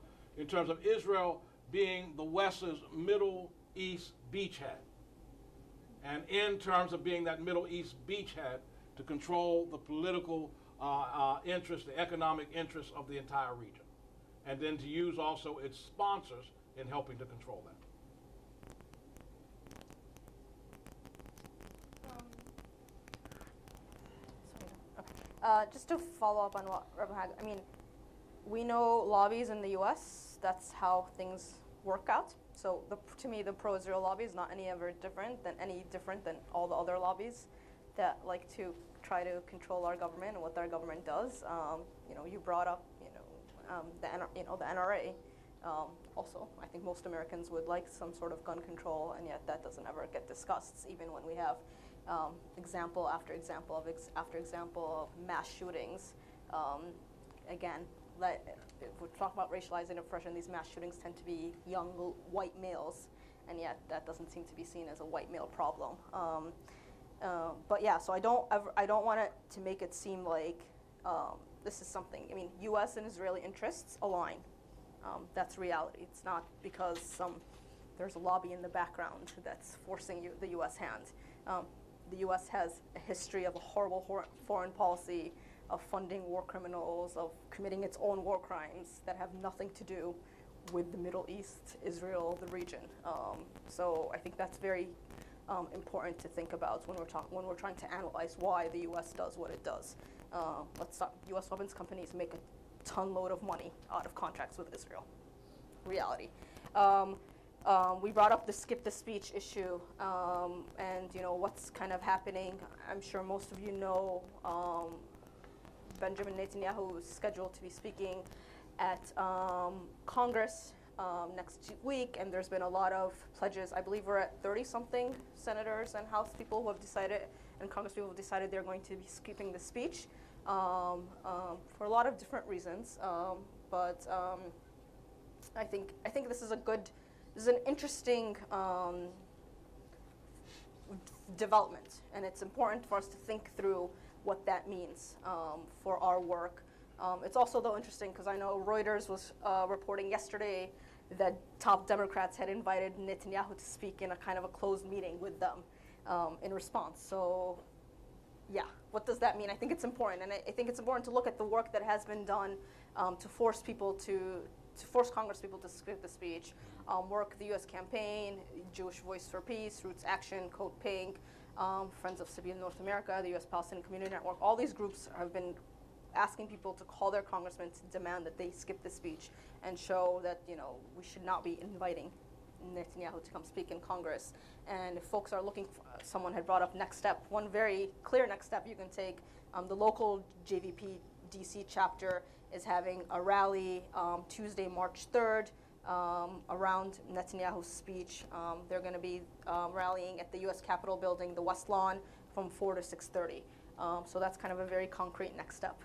Israel being the West's Middle East beachhead. And in terms of being that Middle East beachhead to control the political interests, the economic interests of the entire region. And then to use also its sponsors in helping to control that. Just to follow up on what Reverend Hagler, I mean, we know lobbies in the U.S., that's how things work out. So to me, the pro-Israel lobby is not any different than all the other lobbies that like to try to control our government and what our government does. You know, you brought up, the NRA. Also, I think most Americans would like some sort of gun control, and yet that doesn't ever get discussed, even when we have example after example of mass shootings. Again, if we talk about racializing oppression, these mass shootings tend to be young white males, and yet that doesn't seem to be seen as a white male problem. But yeah, so I don't want it to make it seem like this is something. I mean, U.S. and Israeli interests align. That's reality. It's not because there's a lobby in the background that's forcing the U.S. hand. The U.S. has a history of a horrible foreign policy of funding war criminals, of committing its own war crimes that have nothing to do with the Middle East, Israel, the region. So I think that's very important to think about when we're trying to analyze why the U.S. does what it does. U.S. weapons companies make a ton load of money out of contracts with Israel. Reality. We brought up the skip the speech issue, and what's kind of happening. I'm sure most of you know Benjamin Netanyahu is scheduled to be speaking at Congress next week, and there's been a lot of pledges. I believe we're at 30-something senators and House people who have decided, and Congress people have decided they're going to be skipping the speech for a lot of different reasons. But I think this is an interesting development, and it's important for us to think through what that means for our work. It's also, though, interesting because I know Reuters was reporting yesterday that top Democrats had invited Netanyahu to speak in a kind of a closed meeting with them in response. So, yeah, what does that mean? I think it's important, and I think it's important to look at the work that has been done to force people to force Congress people to skip the speech. Work the U.S. campaign, Jewish Voice for Peace, Roots Action, Code Pink, Friends of Civilian North America, the U.S. Palestinian Community Network. All these groups have been asking people to call their congressmen to demand that they skip the speech and show that we should not be inviting Netanyahu to come speak in Congress. And if folks are looking for, someone had brought up next step, one very clear next step you can take. The local JVP DC chapter is having a rally Tuesday, March 3rd. Around Netanyahu's speech. They're going to be rallying at the U.S. Capitol building, the West Lawn, from 4 to 6:30. So that's kind of a very concrete next step.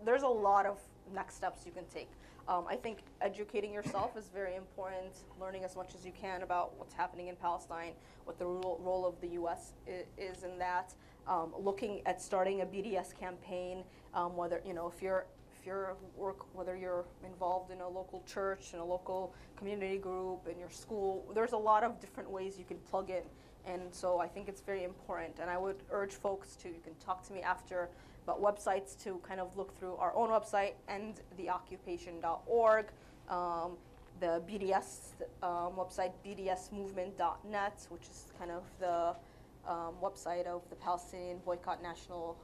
There's a lot of next steps you can take. I think educating yourself is very important, learning as much as you can about what's happening in Palestine, what the role of the U.S. is in that, looking at starting a BDS campaign, whether, whether you're involved in a local church, in a local community group, in your school, there's a lot of different ways you can plug in. And so I think it's very important. And I would urge folks you can talk to me after but websites to kind of look through our own website, endtheoccupation.org, the BDS website, bdsmovement.net, which is kind of the website of the Palestinian Boycott National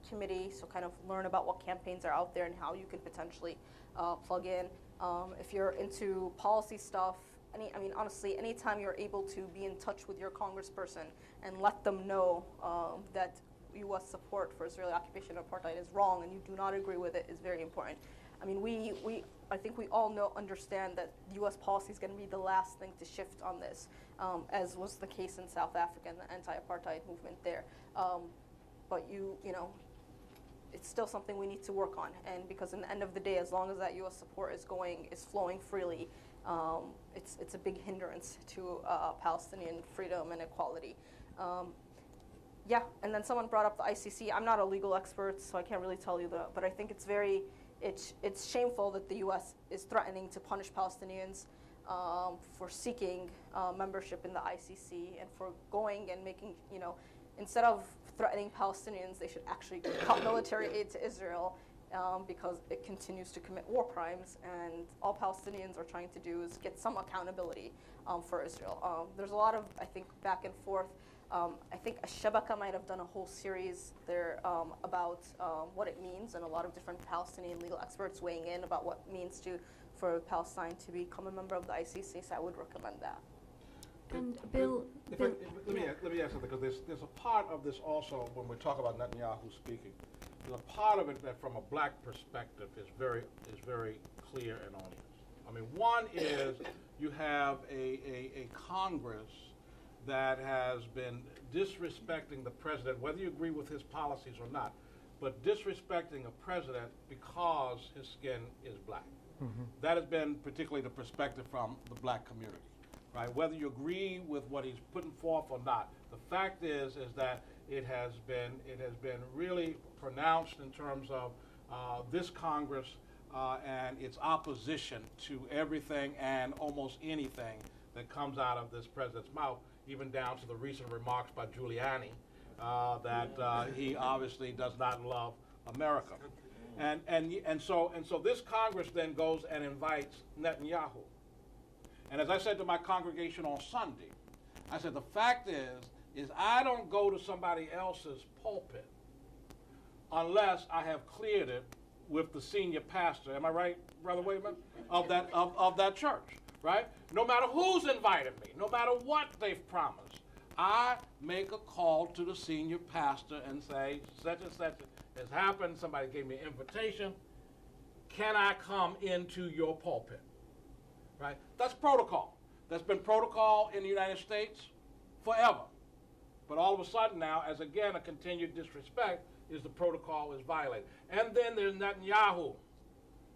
Committee, so kind of learn about what campaigns are out there and how you could potentially plug in. If you're into policy stuff, honestly, anytime you're able to be in touch with your congressperson and let them know that U.S. support for Israeli occupation of apartheid is wrong and you do not agree with it is very important. I mean, I think we all understand that U.S. policy is going to be the last thing to shift on this, as was the case in South Africa and the anti-apartheid movement there. But it's still something we need to work on, and because in the end of the day, as long as that U.S. support is flowing freely, it's a big hindrance to Palestinian freedom and equality. Yeah, and then someone brought up the ICC. I'm not a legal expert, so I can't really tell you that, but I think it's shameful that the U.S. is threatening to punish Palestinians for seeking membership in the ICC and for going and making, instead of threatening Palestinians, they should actually cut military aid to Israel because it continues to commit war crimes, and all Palestinians are trying to do is get some accountability for Israel. There's a lot of, I think, back and forth. I think Shabaka might have done a whole series there about what it means, and a lot of different Palestinian legal experts weighing in about what it means for Palestine to become a member of the ICC, so I would recommend that. And Bill, Let me ask something, because there's a part of this also when we talk about Netanyahu speaking. There's a part of it that, from a black perspective, is very clear and obvious. I mean, one is you have a Congress that has been disrespecting the president, whether you agree with his policies or not, but disrespecting a president because his skin is black. Mm-hmm. That has been particularly the perspective from the black community. Right? Whether you agree with what he's putting forth or not, the fact is that it has been really pronounced in terms of this Congress and its opposition to everything and almost anything that comes out of this president's mouth, even down to the recent remarks by Giuliani that he obviously does not love America, and so this Congress then goes and invites Netanyahu. And as I said to my congregation on Sunday, I said, the fact is I don't go to somebody else's pulpit unless I have cleared it with the senior pastor, am I right, Brother Wayman, of that church, right? No matter who's invited me, no matter what they've promised, I make a call to the senior pastor and say, such and such has happened, somebody gave me an invitation, can I come into your pulpit? Right? That's protocol. That's been protocol in the United States forever. But all of a sudden now, as again a continued disrespect, is the protocol is violated. And then there's Netanyahu,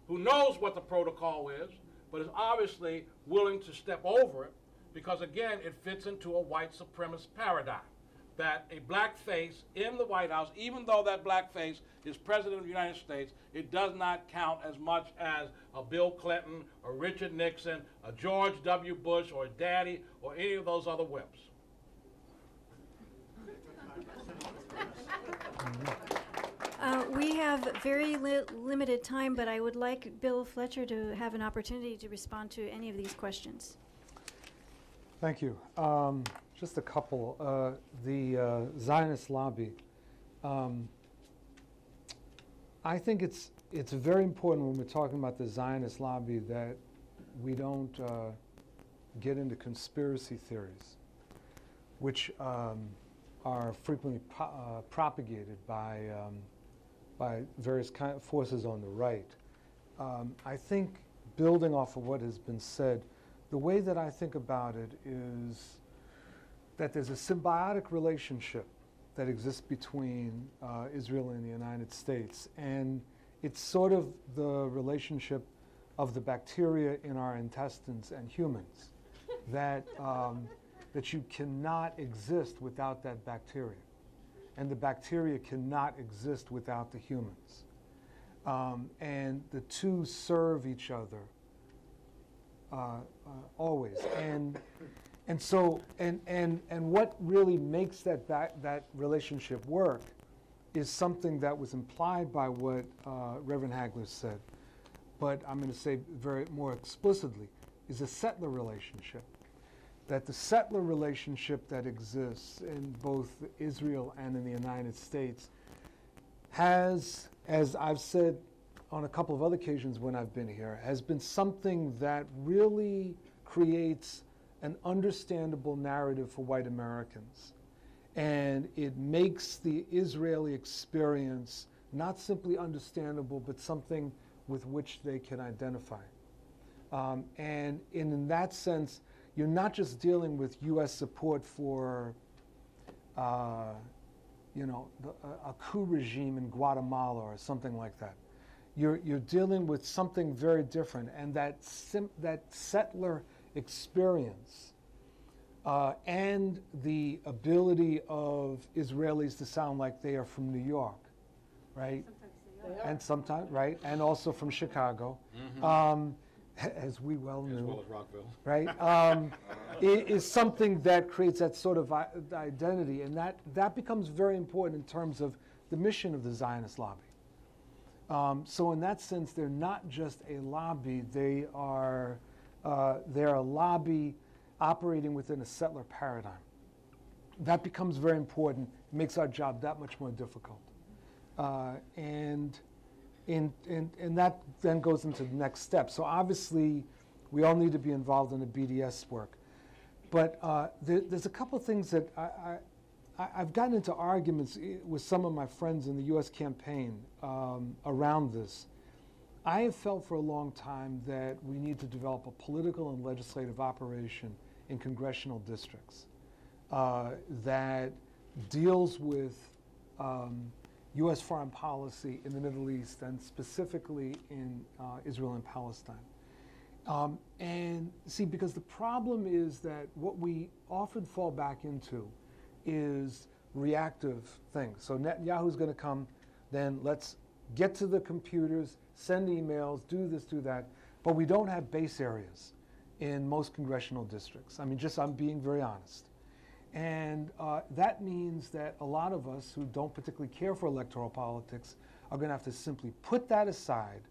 who knows what the protocol is, but is obviously willing to step over it because, again, it fits into a white supremacist paradigm. That a black face in the White House, even though that black face is President of the United States, it does not count as much as a Bill Clinton, a Richard Nixon, a George W. Bush, or a Daddy, or any of those other whips. We have very limited time, but I would like Bill Fletcher to have an opportunity to respond to any of these questions. Thank you. Just a couple. The Zionist lobby. I think it's very important when we're talking about the Zionist lobby that we don't get into conspiracy theories, which are frequently propagated by various forces on the right. I think, building off of what has been said, the way that I think about it is that there's a symbiotic relationship that exists between Israel and the United States. And it's sort of the relationship of the bacteria in our intestines and humans, that you cannot exist without that bacteria. And the bacteria cannot exist without the humans. And the two serve each other always. And so what really makes that relationship work is something that was implied by what Reverend Hagler said, but I'm going to say very more explicitly, is a settler relationship. That the settler relationship that exists in both Israel and in the United States has, as I've said on a couple of other occasions when I've been here, has been something that really creates an understandable narrative for white Americans. And it makes the Israeli experience not simply understandable, but something with which they can identify. And in that sense, you're not just dealing with U.S. support for, a coup regime in Guatemala or something like that. You're dealing with something very different, and that settler experience and the ability of Israelis to sound like they are from New York, right? And sometimes, right? And also from Chicago. As we well knew. As well as Rockville. Right? It is something that creates that sort of identity, and that becomes very important in terms of the mission of the Zionist lobby. So in that sense, they're not just a lobby, they're a lobby operating within a settler paradigm. That becomes very important. It makes our job that much more difficult. And that then goes into the next step. So obviously, we all need to be involved in the BDS work. But there's a couple of things that I've gotten into arguments with some of my friends in the U.S. campaign around this. I have felt for a long time that we need to develop a political and legislative operation in congressional districts that deals with U.S. foreign policy in the Middle East, and specifically in Israel and Palestine. And see, because the problem is that what we often fall back into is reactive things. So Netanyahu's going to come, then let's get to the computers, send emails, do this, do that. But we don't have base areas in most congressional districts. I mean, I'm being very honest. And that means that a lot of us who don't particularly care for electoral politics are going to have to simply put that aside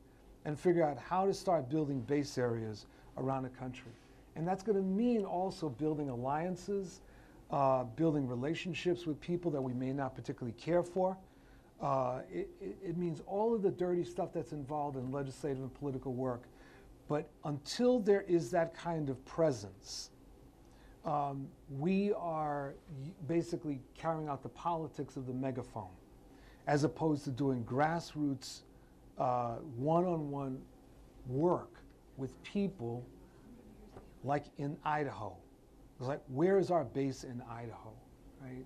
and figure out how to start building base areas around the country. And that's going to mean also building alliances, building relationships with people that we may not particularly care for. It means all of the dirty stuff that's involved in legislative and political work. But until there is that kind of presence, we are basically carrying out the politics of the megaphone, as opposed to doing grassroots, one-on-one work with people like in Idaho. It's like, where is our base in Idaho, right?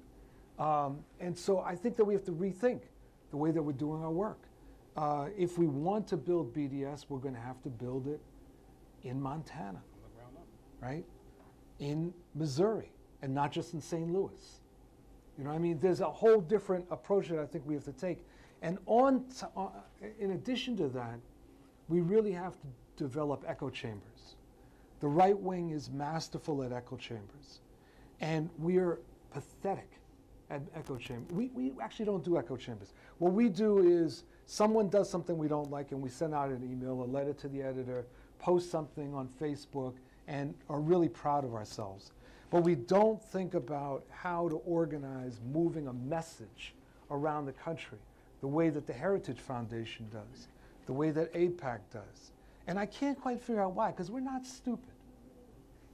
And so I think that we have to rethink the way that we're doing our work. If we want to build BDS, we're going to have to build it in Montana, right? In Missouri, and not just in St. Louis. You know, I mean, there's a whole different approach that I think we have to take. And in addition to that, we really have to develop echo chambers. The right wing is masterful at echo chambers. And we are pathetic at echo chambers. We actually don't do echo chambers. What we do is someone does something we don't like, and we send out an email, a letter to the editor, post something on Facebook, and are really proud of ourselves. But we don't think about how to organize moving a message around the country, the way that the Heritage Foundation does, the way that AIPAC does. And I can't quite figure out why, because we're not stupid.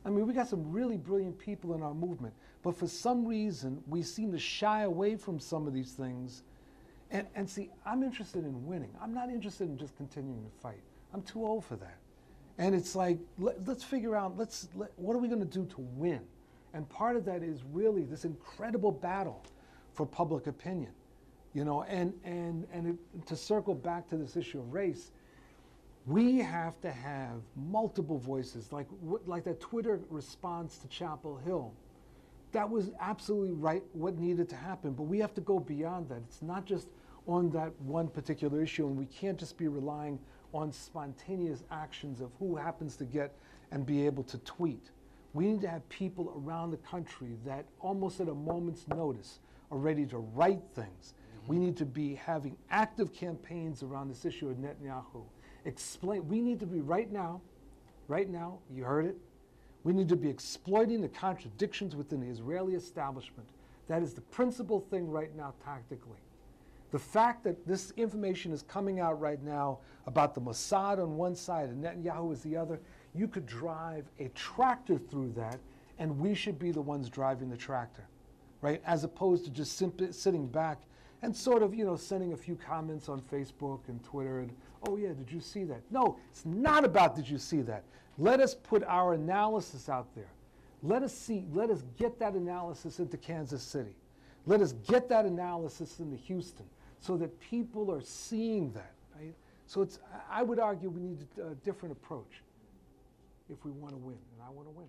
I mean, we got some really brilliant people in our movement, but for some reason, we seem to shy away from some of these things. And see, I'm interested in winning. I'm not interested in just continuing to fight. I'm too old for that. And it's like, let's figure out, what are we going to do to win? And part of that is really this incredible battle for public opinion, you know. To circle back to this issue of race, we have to have multiple voices, like that Twitter response to Chapel Hill. That was absolutely right, what needed to happen, but we have to go beyond that. It's not just on that one particular issue, and we can't just be relying on spontaneous actions of who happens to get and be able to tweet. We need to have people around the country that almost at a moment's notice are ready to write things. We need to be having active campaigns around this issue of Netanyahu. We need to be right now, you heard it, we need to be exploiting the contradictions within the Israeli establishment. That is the principal thing right now tactically. The fact that this information is coming out right now about the Mossad on one side and Netanyahu is the other, you could drive a tractor through that, and we should be the ones driving the tractor, right? As opposed to just simply sitting back and sort of, sending a few comments on Facebook and Twitter and, oh yeah, did you see that? No, it's not about did you see that. Let us put our analysis out there. Let us get that analysis into Kansas City. Let us get that analysis into Houston so that people are seeing that, right? So I would argue we need a different approach if we want to win, and I want to win.